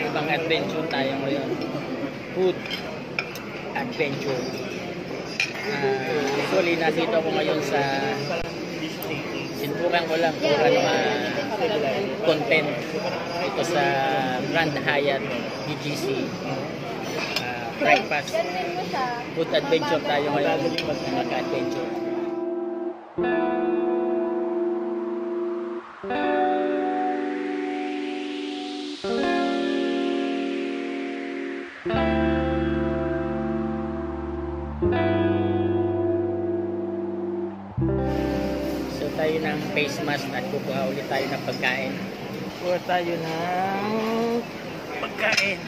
kakaibang adventure tayo ngayon. Food adventure. Actually, nandito ako ngayon sa sinubukan ko lang kung ano content ito sa Grand Hyatt BGC. Breakfast. Food adventure tayo ngayon. Mag-adventure. So tayo ng face mask at kukuha ulit tayo ng pagkain. Kuha tayo ng pagkain.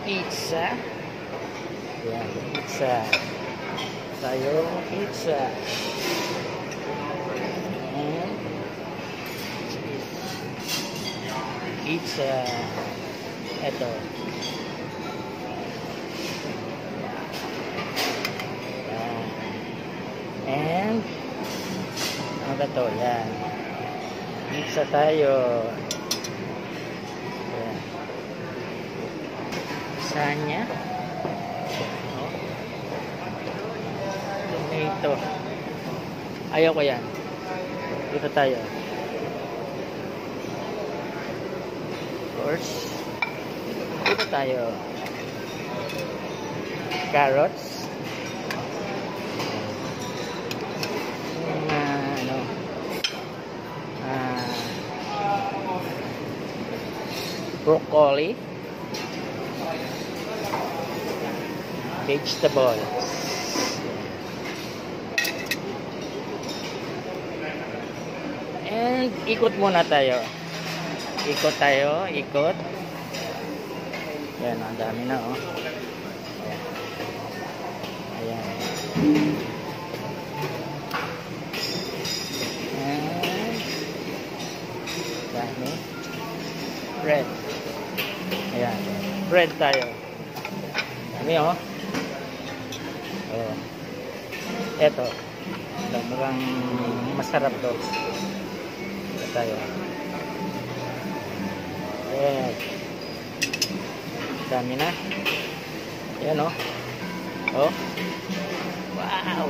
Pizza. Yan, pizza. Tayong pizza. Pizza. Ito. Yan. And ano ba ito? Yan. Pizza tayo. Yan. Lasagna. Tomato. Ayaw ko yan. Dito tayo. Of course. Dito tayo. Carrots. Broccoli. Vegetables. And ikot muna tayo. Ikot tayo, ikot. Yan, ang dami na oh. Ayan. And dami. Bread. Ayan. Bread tayo. Dami oh. Oh. Eto. Mukhang masarap to. Ito tayo. Ayan. Dami na. Ayan oh. Oh. Wow.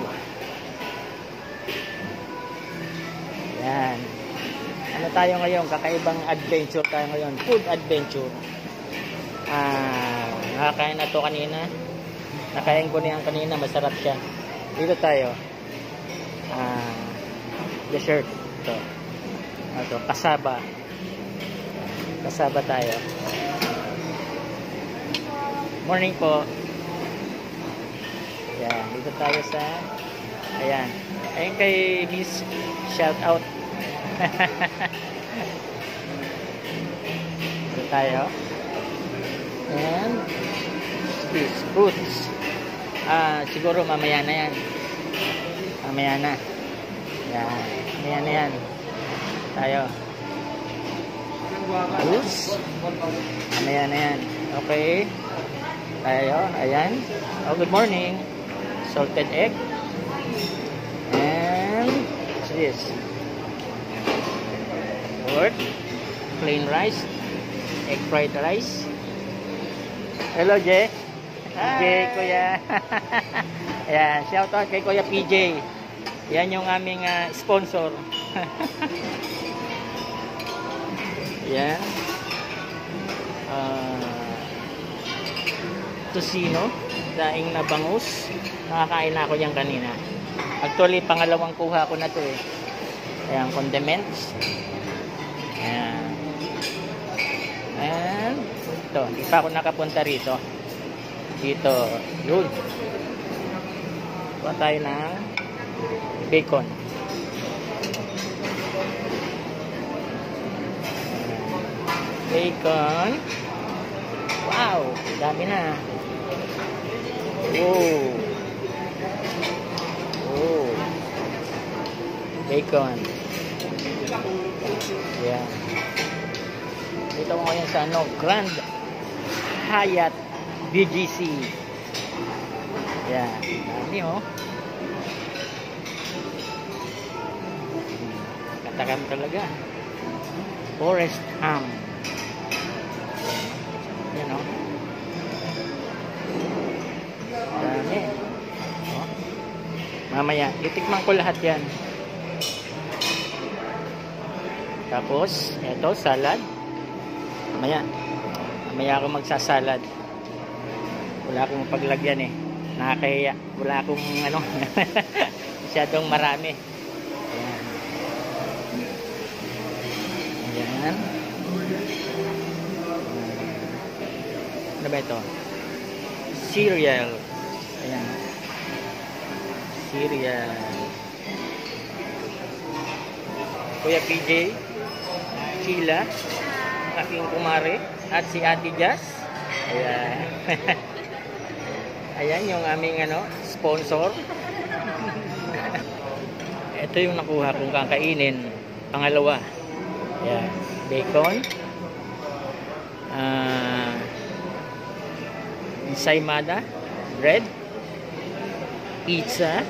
Ayan. Ano tayo ngayon? Kakaibang adventure tayo ngayon. Food adventure. Nakakain na to kanina. Nakain ko niyan kanina. Masarap siya. Dito tayo. Dessert. Ito. Ito. Kasaba. Kasaba tayo. Morning po. Ayan. Dito tayo sa ayan. Ayun kay Miss. Shout out. Dito tayo. And this fruits. Siguro mamaya na yan. Mamaya na. Yan. Mamaya na yan. Tayo. Fruits. Mamaya na yan. Okay. Tayo. Ayan. Oh, good morning. Salted egg. And what's this? Word. Plain rice. Egg fried rice. Hello, Jay. Jay, Kuya. Ayan, shout out kay Kuya PJ. Yan yung aming sponsor. Yan. Tocino. Daing na bangus. Nakakain na ako yan kanina. Actually, pangalawang kuha ko na to eh. Ayan, condiments. Ayan. And ito, hindi pa ako nakapunta rito. Dito, yun. Kuha tayo ng bacon. Bacon. Wow, dami na. Oh. Oh. Bacon. Yeah. Dito ko ngayon sa Grand Hyatt BGC. Yan. Dami oh. Katakam talaga. Forest ham. Yan o. Dami. O. Mamaya, itikman ko lahat yan. Tapos, eto, salad. Mamaya ako magsasalad. Wala akong paglagyan eh. Nakakahiya. Wala akong ano. Masyadong marami. Ayan. Ano ba ito? Cereal. Ayan. Cereal. Kuya PJ, Sheila, aking kumare, at si Ate Jazz. Ayan. Ayan yung aming ano, sponsor. Ito yung nakuha kong kakainin. Pangalawa. Ayan. Bacon. Ensaymada. Bread. Pizza.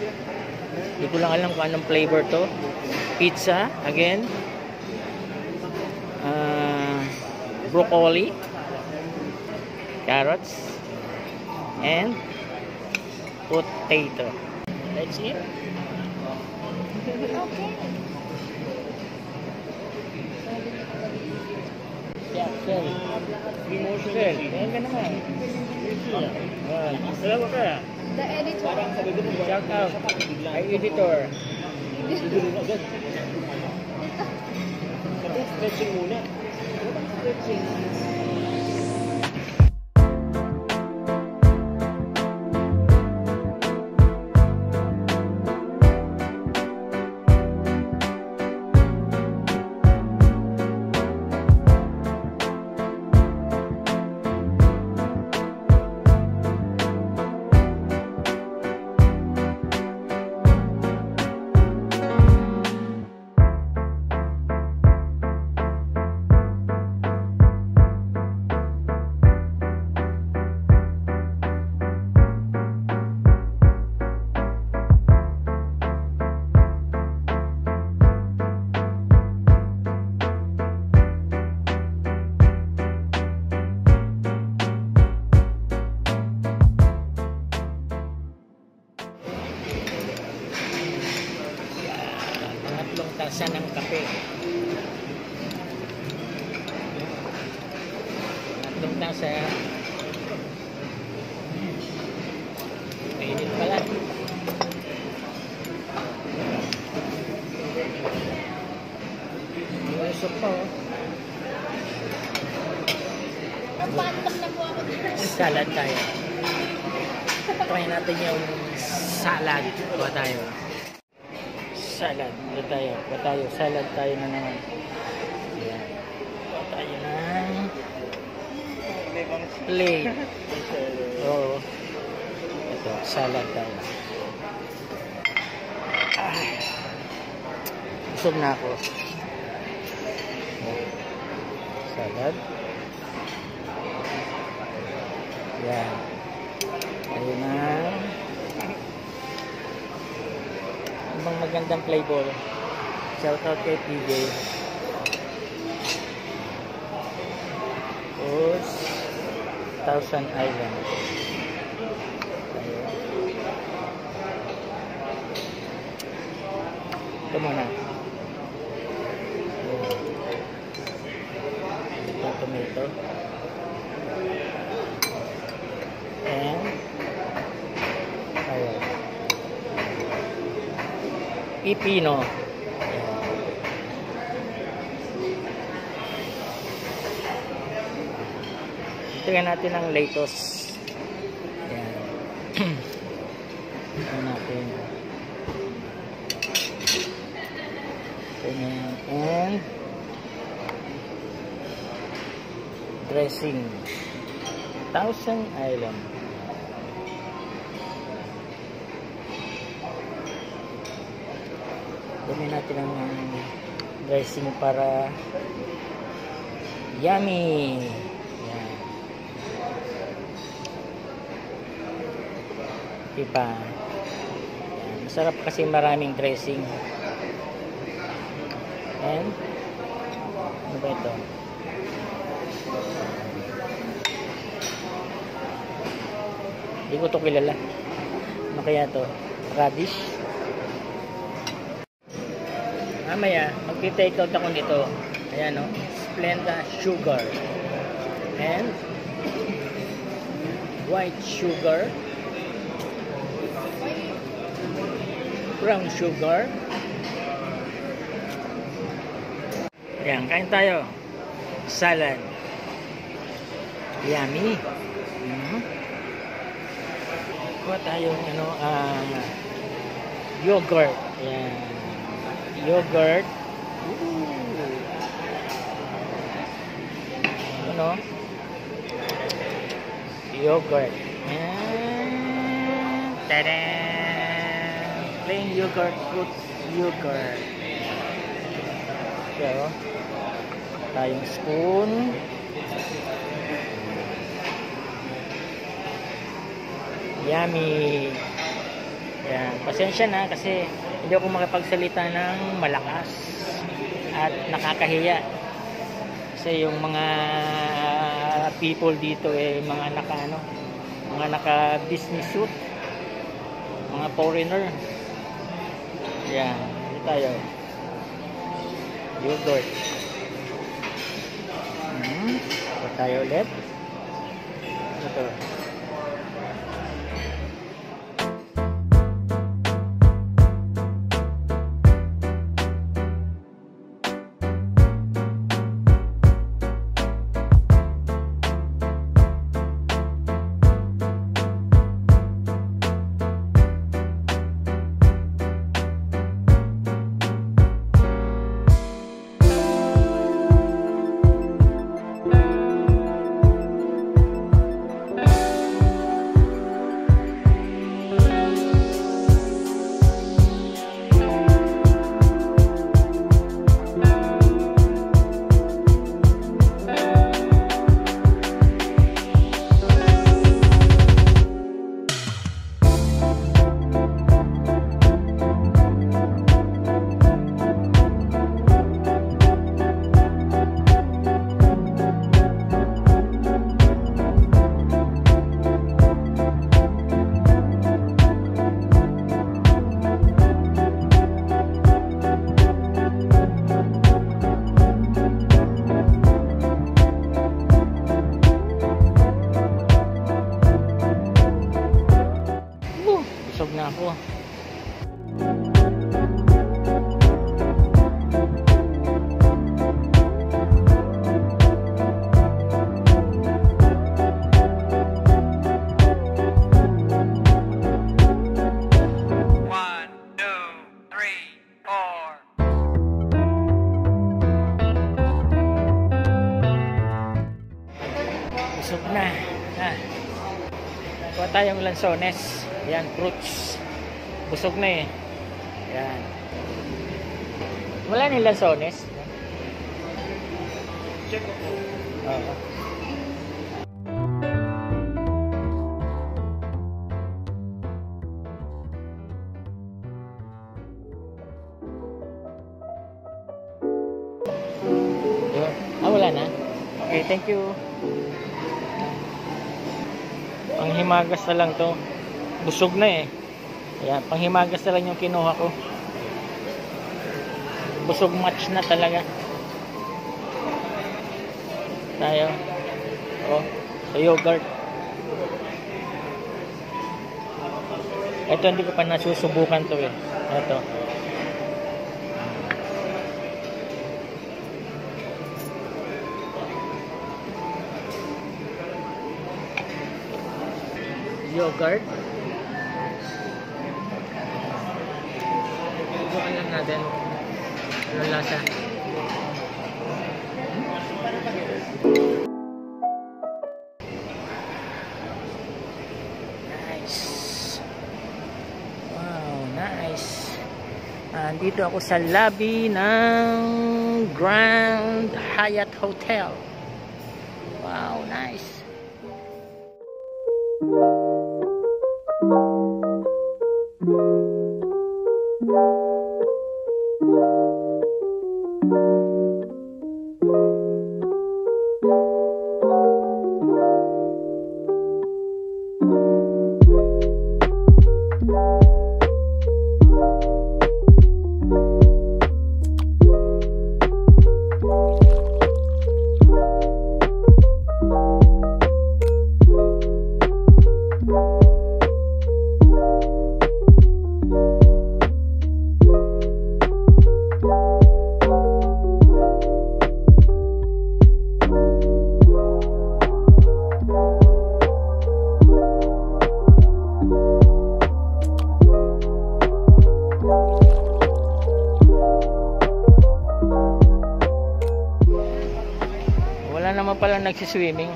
Hindi ko lang alam kung anong flavor to. Pizza. Again. Broccoli. Carrots. And potato. That's it. Okay. Yeah, sir. Sir, ayan ka naman. Salamat ka. The editor. Shout out. Ay, editor. Stretching muna. Stretching. Tasa ng kape. Tatlong tasa. Mainit pala. Usok pa oh. Papatok na po ako dito. Salad tayo. Try natin yung salad. Kuha tayo. Salad. Kuha tayo. Salad tayo na naman. Ayan. Kuha tayo ng plate. Oo. Ito. Salad tayo. Busog na ako. Salad. Yan. Ayun na. Ibang magandang flavor. Shout out kay PJ. Tapos Thousand Island. Ito muna. Ito tomato. And ayan. Pipino. Tingnan natin ang lettuce. Ayan. Tingnan natin. Ayan. And dressing. Thousand Island. Dami natin ang dressing para yummy. Yan. Diba? Yan. Masarap kasi maraming dressing. And ba ito? Hindi ko ito kilala. Ano kaya ito? Radish? Mamaya, magti-take out ako nito. Ayan, no? Splenda sugar. And white sugar. Brown sugar. Ayan, kain tayo. Salad. Yummy. Kuha tayong yogurt. Ayan. Yogurt. Ano? Yogurt. Ayan. Tada! Plain yogurt, fruit yogurt. So, tayong spoon. Yummy. Yan. Pasensya na kasi hindi ako makapagsalita ng malakas at nakakahiya. Kasi yung mga people dito mga naka business suit, mga foreigner. Yan. Dito tayo. Yogurt. Ito tayo ulit. Ito. Busog na ako. Busog na. Kuha tayong lansones. Ayan, fruits. Busog na eh. Ayan. Wala nilang lansones. Check ko. Oo. Wala na. Okay, thank you. Panghimagas na lang to. Busog na eh. Ayan, panghimagas na lang yung kinuha ko. Busog match na talaga. Tayo. Oh, sa yogurt. Ito hindi ko pa nasusubukan to eh. Ito. Yogurt. Subukan lang natin. Ano lasa? Nice. Wow, nice. Dito ako sa lobby ng Grand Hyatt Hotel. Wow, nice. Thank you. Wala naman pala nagsiswimming.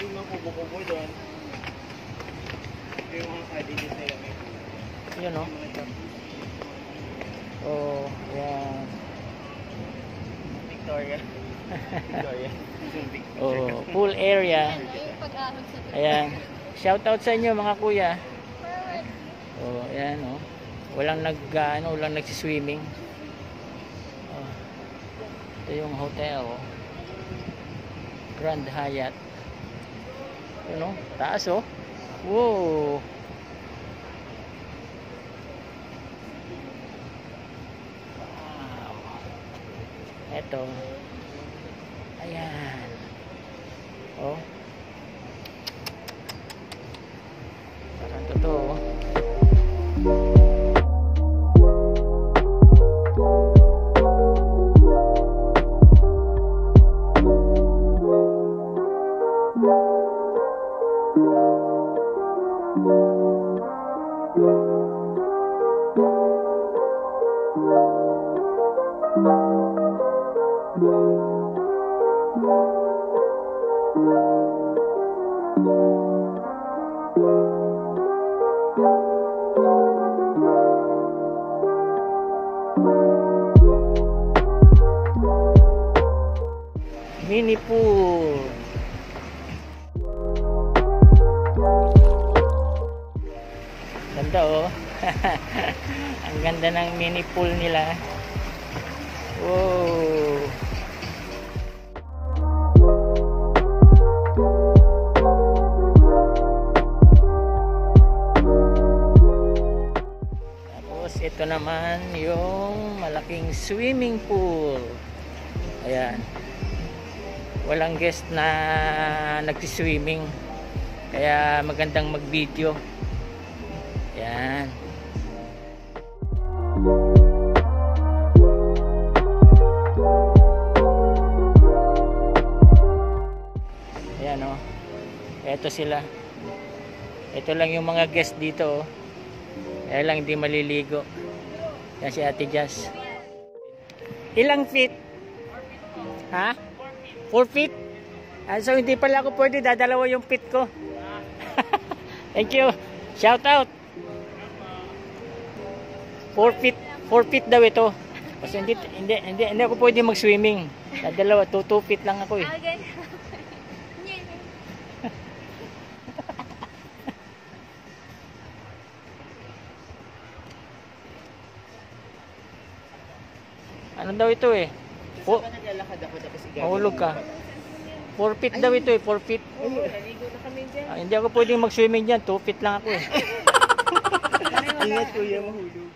Yung mga kubo-kubo doon. Ito yung mga cottages nila. Yun o. Oh, yan. Victoria. Victoria. Oh, pool area. Yung pag-ahon sa Ayan. Shout out sa inyo mga kuya. Oh, ayan oh. Walang walang nagsiswimming. Oh. Ito yung hotel. Grand Hyatt. Ano? Taas oh. Wow. Wow. Ito. Ayan. Oh. Parang totoo. Mini pool. Ganda oh. Ang ganda ng mini pool nila. Wow. Tapos ito naman yung malaking swimming pool. Ayan. Walang guest na nagsiswimming, kaya magandang mag-video. Yan. Ayan o. Eto sila. Ito lang yung mga guest dito o. Kaya lang hindi maliligo. Yan si Ate Jazz. Ilang feet? Ha? 4 feet? So hindi pala ako pwede, dadalawa yung feet ko. Thank you. Shout out. 4 feet daw ito. Kasi hindi ako pwede mag-swimming. Dadalawa, 2 feet lang ako eh. Okay. Ano daw ito eh? Naglalakad ako tapos Mahulog ka. 4 feet daw ito eh, 4 feet. Naligo na kami dyan. Hindi ako pwedeng mag-swimming dyan, 2 feet lang ako eh. Ingat kuya, mahulog.